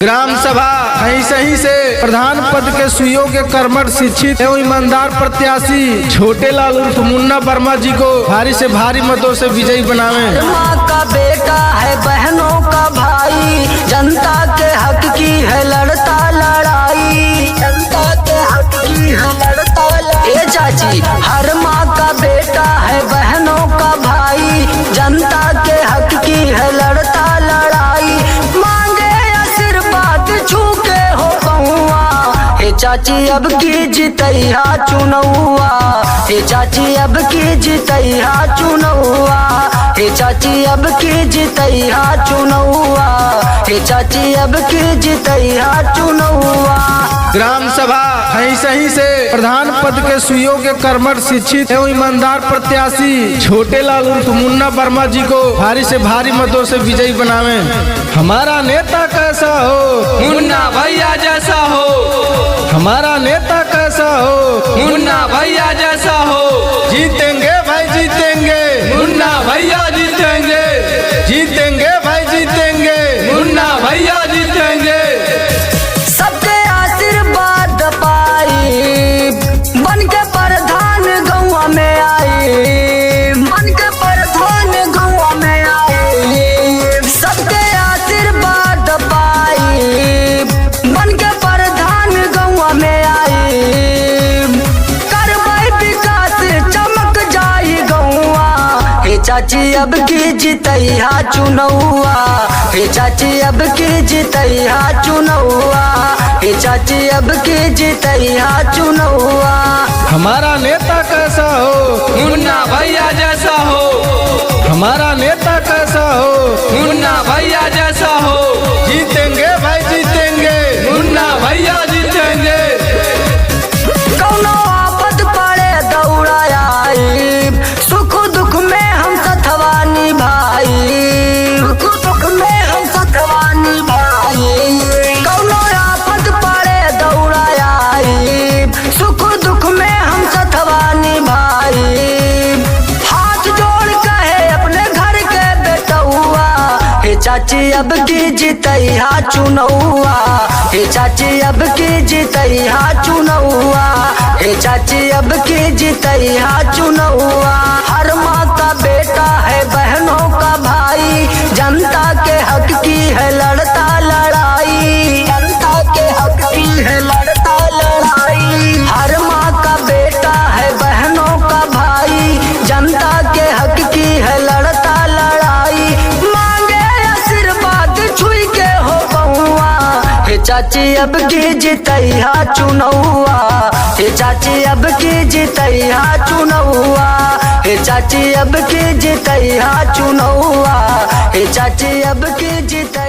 Gram सभा सही से प्रधान पद के सुयोग्य कर्मठ शिक्षित एवं ईमानदार प्रत्याशी छोटे लाल उर्फ मुन्ना वर्मा जी को भारी से भारी मतों से विजयी बनावे। माँ का बेटा है, बहनों का भाई, जनता के हक की है लड़ता लड़ाई, जनता के हक की है लड़ता लड़ाई। ए चाची, हर माँ का बेटा है, बहनों का भाई, जनता के हक की है लड़ता लड़ाई। मांगे आशीर्वाद छू के हो बहुआ, हे चाची अब की जितैया चुनौआ, हे चाची अब की जितैया चुनौआ, हे चाची अब की जितैया चुनौआ, हे चाची अब की जितैया चुनौआ। ग्राम सभा सही से प्रधान पद के सुयोग्य कर्मठ शिक्षित एवं ईमानदार प्रत्याशी छोटे लाल उर्फ मुन्ना वर्मा जी को भारी से भारी मतों से विजयी बनावे। हमारा नेता कैसा हो, मुन्ना भैया जैसा हो, हमारा नेता कैसा हो, मुन्ना भैया जैसा हो। जीतेंगे भाई जीतेंगे, मुन्ना भैया जीतेंगे, जीतेंगे भाई जीतेंगे, मुन्ना भैया जीतेंगे। सबके आशीर्वाद पाई, बन के प्रधान गौवा में आई, बन के प्रधान गौवा में आई। सबके आशीर्वाद पाई, बन के प्रधान गौवा में आई। करवाई विकास चमक जाई गौवा, हे चाची अब की जितैया चुनौआ, हे चाची अब की जितैया चुनौआ, हे चाची अब की जितैया चुनौआ। हमारा नेता कैसा हो, मुन्ना भैया जैसा हो, हमारा नेता कैसा हो, मुन्ना भैया जैसा हो। जीतेंगे भाई जीतेंगे, मुन्ना भैया जीतेंगे। कौनो आफत पड़े दौड़ा आई, सुख दुख में हम सथवा निभाई, सुख दुख में हम सथवा निभाई। कौनो आफत पड़े दौड़ा आई, सुख दुख में हम सथवा निभाई। हाथ जोड़ कहे अपने घर के बेटौआ, हे चाची अब की जितैया चुनौआ, हे चाची अब की जितैया चुनौआ, हे चाची अब की जितैया चुनौआ। हर माँ का बेटा है, बहनों का भाई, जनता के हक की है लड़ता लड़ाई, जनता के हक की है लड़ता लड़ाई। हर माँ का बेटा है, बहनों का भाई, जनता के हक की है लड़ता लड़ाई। मांगे आशीर्वाद छुई के हो बहुआ, हे चाची अब की जितैया चुनौआ, हे चाची अब की जितैया चुनौआ, हे चाची अब की जितैया चुनौआ, हे चाची अब की जितैया।